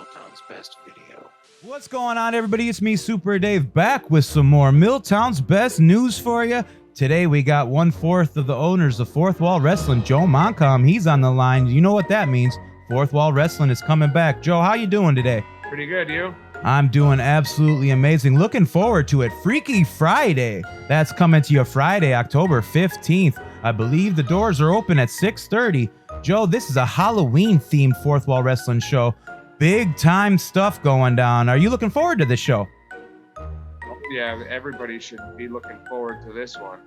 Milltown's Best video. What's going on, everybody? It's me, Super Dave, back with some more Milltown's Best news for you. Today we got 1/4 of the owners of Fourth Wall Wrestling, Joe Moncom. He's on the line. You know what that means. Fourth Wall Wrestling is coming back. Joe, how you doing today? Pretty good, you? I'm doing absolutely amazing. Looking forward to it. Freaky Friday. That's coming to you Friday, October 15th. I believe the doors are open at 6:30. Joe, this is a Halloween-themed Fourth Wall Wrestling show. Big time stuff going down. Are you looking forward to this show? Yeah, everybody should be looking forward to this one.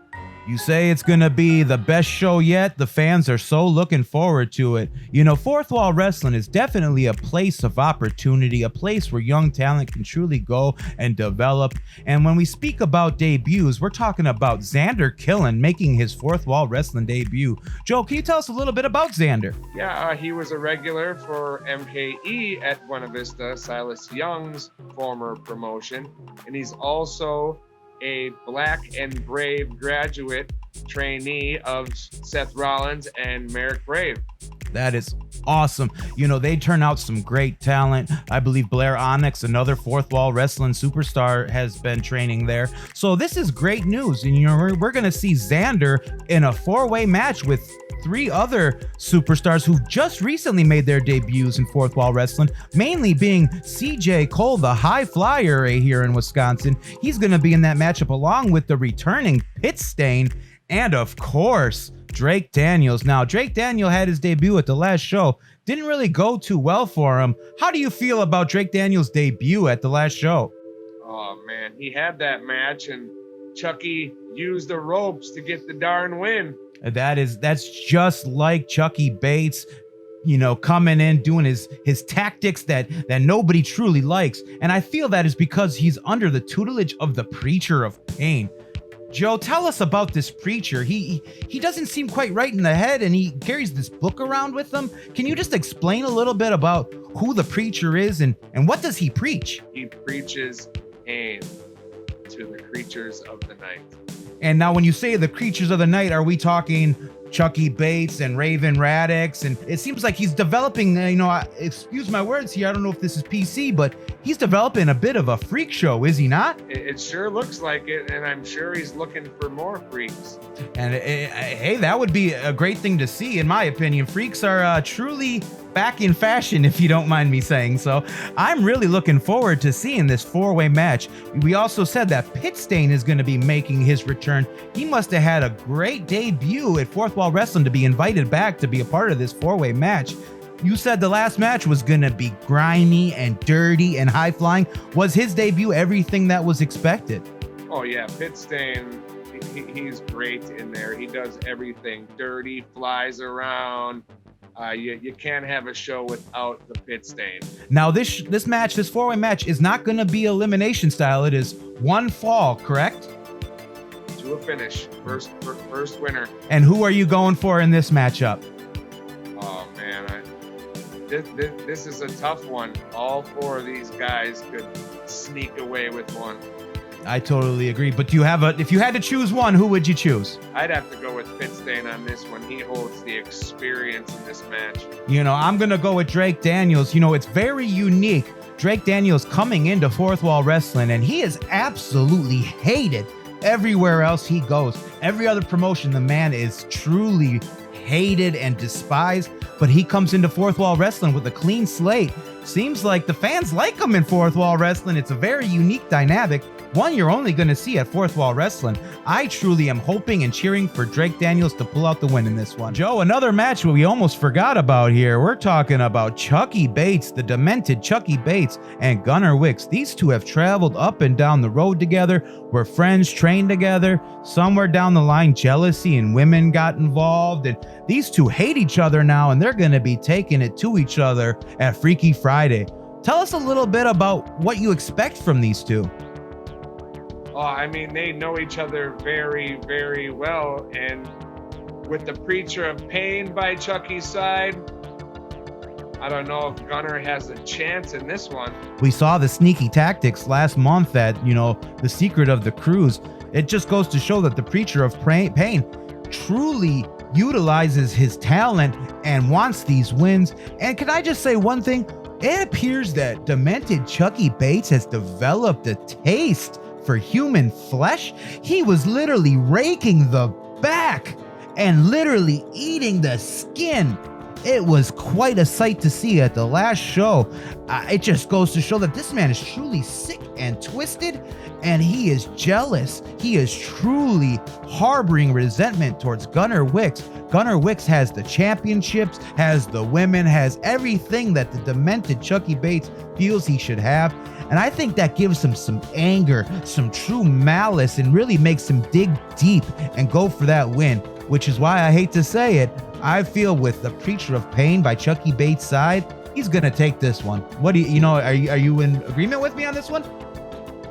You say it's going to be the best show yet. The fans are so looking forward to it. You know, Fourth Wall Wrestling is definitely a place of opportunity, a place where young talent can truly go and develop. And when we speak about debuts, we're talking about Xander Killien making his Fourth Wall Wrestling debut. Joe, can you tell us a little bit about Xander? Yeah, he was a regular for MKE at Buena Vista, Silas Young's former promotion. And he's also a Black and Brave graduate trainee of Seth Rollins and Merrick Brave. That is awesome. You know, they turn out some great talent. I believe Blair Onyx, another Fourth Wall Wrestling superstar, has been training there. So this is great news. And, you know, we're going to see Xander in a four-way match with 3 other superstars who just recently made their debuts in Fourth Wall Wrestling, mainly being CJ Cole, the high flyer here in Wisconsin. He's going to be in that matchup along with the returning Pit Stain and, of course, Drake Daniels. Now, Drake Daniel had his debut at the last show. Didn't really go too well for him. How do you feel about Drake Daniels' debut at the last show? Oh, man, he had that match, and Chucky used the ropes to get the darn win. That's just like Chucky Bates, you know, coming in, doing his tactics that nobody truly likes. And I feel that is because he's under the tutelage of the Preacher of Pain. Joe, tell us about this preacher. He doesn't seem quite right in the head, and he carries this book around with him. Can you just explain a little bit about who the preacher is and what does he preach? He preaches pain to the creatures of the night. And now when you say the creatures of the night, are we talking Chucky Bates and Rayvin Raddix? And it seems like he's developing, you know, excuse my words here, I don't know if this is PC, but he's developing a bit of a freak show, is he not? It sure looks like it, and I'm sure he's looking for more freaks. And hey, that would be a great thing to see, in my opinion. Freaks are truly back in fashion, if you don't mind me saying so. I'm really looking forward to seeing this 4-way match. We also said that Pit Stain is going to be making his return. He must have had a great debut at Fourth Wall Wrestling to be invited back to be a part of this 4-way match. You said the last match was going to be grimy and dirty and high-flying. Was his debut everything that was expected? Oh, yeah. Pit Stain, he's great in there. He does everything. Dirty, flies around. You can't have a show without the Pit Stain. Now, this match, this 4-way match, is not going to be elimination style. It is one fall, correct? To a finish. First winner. And who are you going for in this matchup? Oh, man. This is a tough one. All 4 of these guys could sneak away with one. I totally agree. But if you had to choose one, who would you choose? I'd have to go with Pit Stain on this one. He holds the experience in this match. You know, I'm going to go with Drake Daniels. You know, it's very unique. Drake Daniels coming into Fourth Wall Wrestling, and he is absolutely hated everywhere else he goes. Every other promotion, the man is truly hated and despised, but he comes into Fourth Wall Wrestling with a clean slate. Seems like the fans like him in Fourth Wall Wrestling. It's a very unique dynamic, one you're only going to see at Fourth Wall Wrestling. I truly am hoping and cheering for Drake Daniels to pull out the win in this one. Joe, another match we almost forgot about here. We're talking about Chucky Bates, the demented Chucky Bates, and Gunnar Wixx. These two have traveled up and down the road together, were friends, trained together. Somewhere down the line, jealousy and women got involved, and these two hate each other now, and they're going to be taking it to each other at Freaky Friday. Tell us a little bit about what you expect from these two. Oh, I mean, they know each other very, very well. And with the Preacher of Pain by Chucky's side, I don't know if Gunnar has a chance in this one. We saw the sneaky tactics last month at, you know, the Secret of the Cruise. It just goes to show that the Preacher of Pain truly utilizes his talent and wants these wins. And can I just say one thing? it appears that demented Chucky Bates has developed a taste for human flesh. He was literally raking the back and literally eating the skin. It was quite a sight to see at the last show. It just goes to show that this man is truly sick and twisted, and he is jealous. He is truly harboring resentment towards Gunnar Wixx. Gunnar Wixx has the championships, has the women, has everything that the demented Chucky Bates feels he should have. And I think that gives him some anger, some true malice, and really makes him dig deep and go for that win, which is why I hate to say it, I feel with the Preacher of Pain by Chucky Bates' side, he's gonna take this one. What do you know? Are you in agreement with me on this one?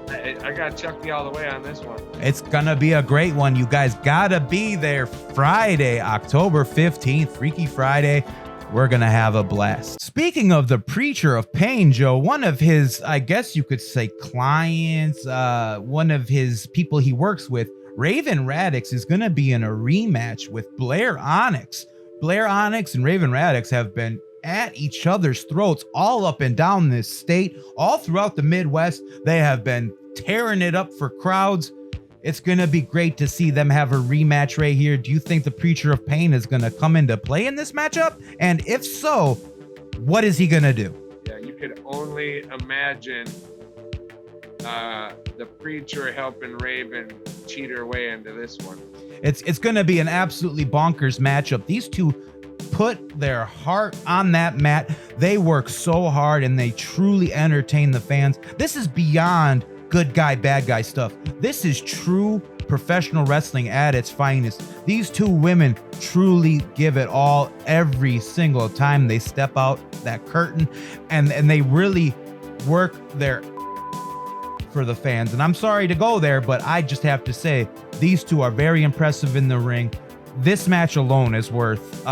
I got Chucky all the way on this one. It's gonna be a great one. You guys gotta be there Friday, October 15th, Freaky Friday. We're gonna have a blast. Speaking of the Preacher of Pain, Joe, one of his, I guess you could say, clients, one of his people he works with, Rayvin Raddix, is gonna be in a rematch with Blair Onyx. Blair Onyx and Rayvin Raddix have been at each other's throats all up and down this state, all throughout the Midwest. They have been tearing it up for crowds. It's going to be great to see them have a rematch right here. Do you think the Preacher of Pain is going to come into play in this matchup? And if so, what is he going to do? Yeah, you could only imagine the Preacher helping Rayvin cheat her way into this one. It's going to be an absolutely bonkers matchup. These two put their heart on that mat. They work so hard and they truly entertain the fans. This is beyond good guy, bad guy stuff. This is true professional wrestling at its finest. These two women truly give it all every single time they step out that curtain, and they really work their for the fans. And I'm sorry to go there, but I just have to say these two are very impressive in the ring. This match alone is worth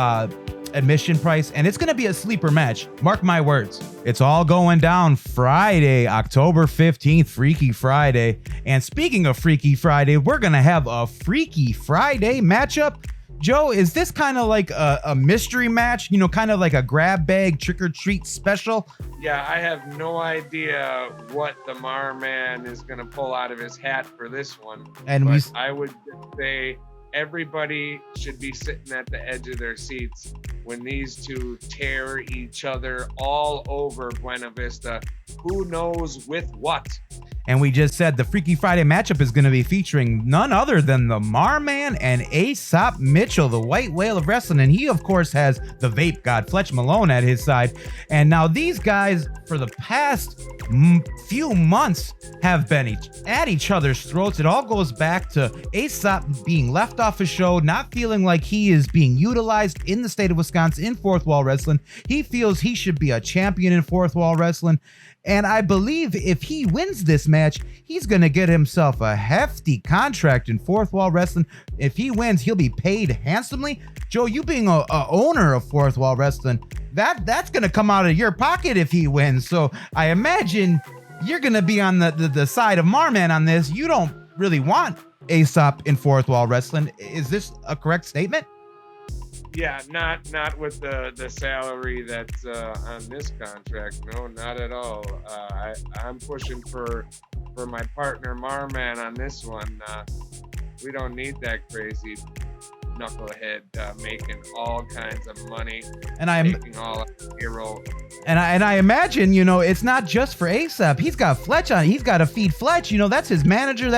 admission price, and it's going to be a sleeper match. Mark my words. It's all going down Friday, October 15th, Freaky Friday. And speaking of Freaky Friday, we're going to have a Freaky Friday matchup. Joe, is this kind of like a mystery match? You know, kind of like a grab bag trick-or-treat special? Yeah, I have no idea what the MarMan is going to pull out of his hat for this one. And I would say everybody should be sitting at the edge of their seats when these two tear each other all over Buena Vista. Who knows with what? And we just said the Freaky Friday matchup is going to be featuring none other than the MarMan and Aesop Mitchell, the white whale of wrestling. And he, of course, has the vape god Fletch Malone at his side. And now these guys, for the past few months, have been at each other's throats. It all goes back to Aesop being left off a show, not feeling like he is being utilized in the state of Wisconsin in fourth wall wrestling. He feels he should be a champion in fourth wall wrestling. And I believe if he wins this match, he's going to get himself a hefty contract in fourth wall wrestling. If he wins, he'll be paid handsomely. Joe, you being a owner of fourth wall wrestling, that's going to come out of your pocket if he wins. So I imagine you're going to be on the side of MarMan on this. You don't really want Aesop in fourth wall wrestling. Is this a correct statement? Yeah, not with the salary that's on this contract. No, not at all. I'm pushing for my partner MarMan on this one. We don't need that crazy knucklehead making all kinds of money and making all hero. And I imagine, you know, it's not just for Aesop. He's got Fletch on. He's got to feed Fletch. You know, that's his manager.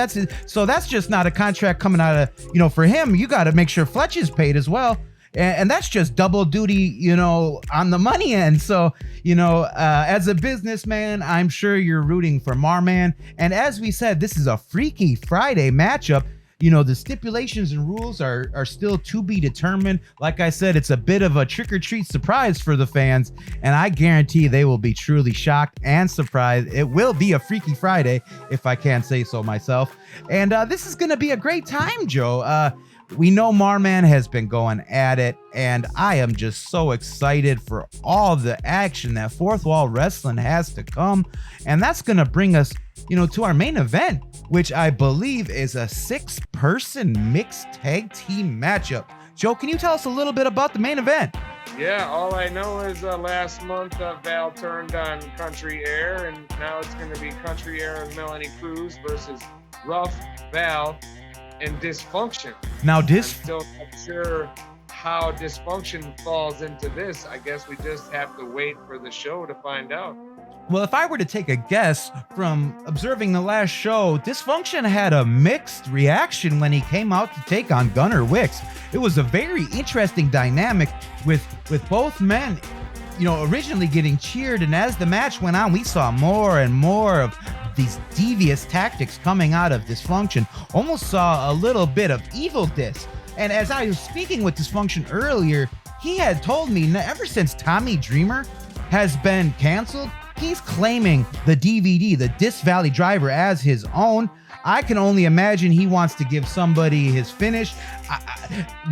So that's just not a contract coming out of, you know, for him. You got to make sure Fletch is paid as well. And that's just double duty, you know, on the money end. So, you know, as a businessman, I'm sure you're rooting for MarMan. And as we said, this is a Freaky Friday matchup. You know, the stipulations and rules are still to be determined. Like I said, it's a bit of a trick-or-treat surprise for the fans. And I guarantee they will be truly shocked and surprised. It will be a Freaky Friday, if I can say so myself. And this is going to be a great time, Joe. We know MarMan has been going at it, and I am just so excited for all the action that fourth wall wrestling has to come. And that's going to bring us, you know, to our main event, which I believe is a 6-person mixed tag team matchup. Joe, can you tell us a little bit about the main event? Yeah, all I know is last month Val turned on Country Air, and now it's going to be Country Air and Melanie Cruz versus Ruff, Val, and Dysfunction. Now, I'm still not sure how Dysfunction falls into this. I guess we just have to wait for the show to find out. well, if I were to take a guess from observing the last show, Dysfunction had a mixed reaction when he came out to take on Gunner Wixx. It was a very interesting dynamic with both men, you know, originally getting cheered, and as the match went on, we saw more and more of these devious tactics coming out of Dysfunction. Almost saw a little bit of evil Dis. And as I was speaking with Dysfunction earlier, he had told me ever since Tommy Dreamer has been canceled, he's claiming the DVD, the Dis Valley Driver, as his own. I can only imagine he wants to give somebody his finish.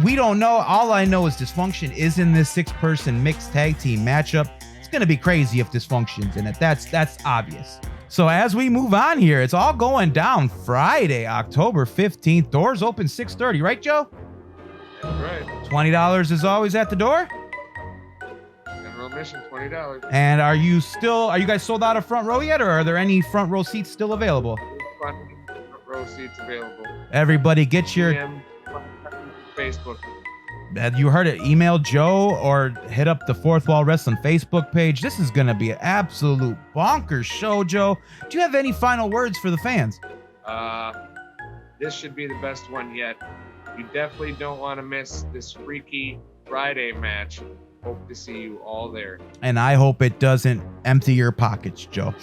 We don't know. All I know is Dysfunction is in this 6-person mixed tag team matchup. It's going to be crazy if Dysfunction's in it. That's obvious. So as we move on here, it's all going down Friday, October 15th. Doors open 6:30, right, Joe? That's right. $20 is always at the door. General admission, $20. And are you guys sold out of front row yet, or are there any front row seats still available? Front row seats available. Everybody get your Facebook. You heard it. Email Joe or hit up the Fourth Wall Wrestling Facebook page. This is going to be an absolute bonkers show, Joe. Do you have any final words for the fans? This should be the best one yet. You definitely don't want to miss this freaky Friday match. Hope to see you all there. And I hope it doesn't empty your pockets, Joe.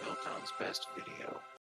MILTOWNSBEST video.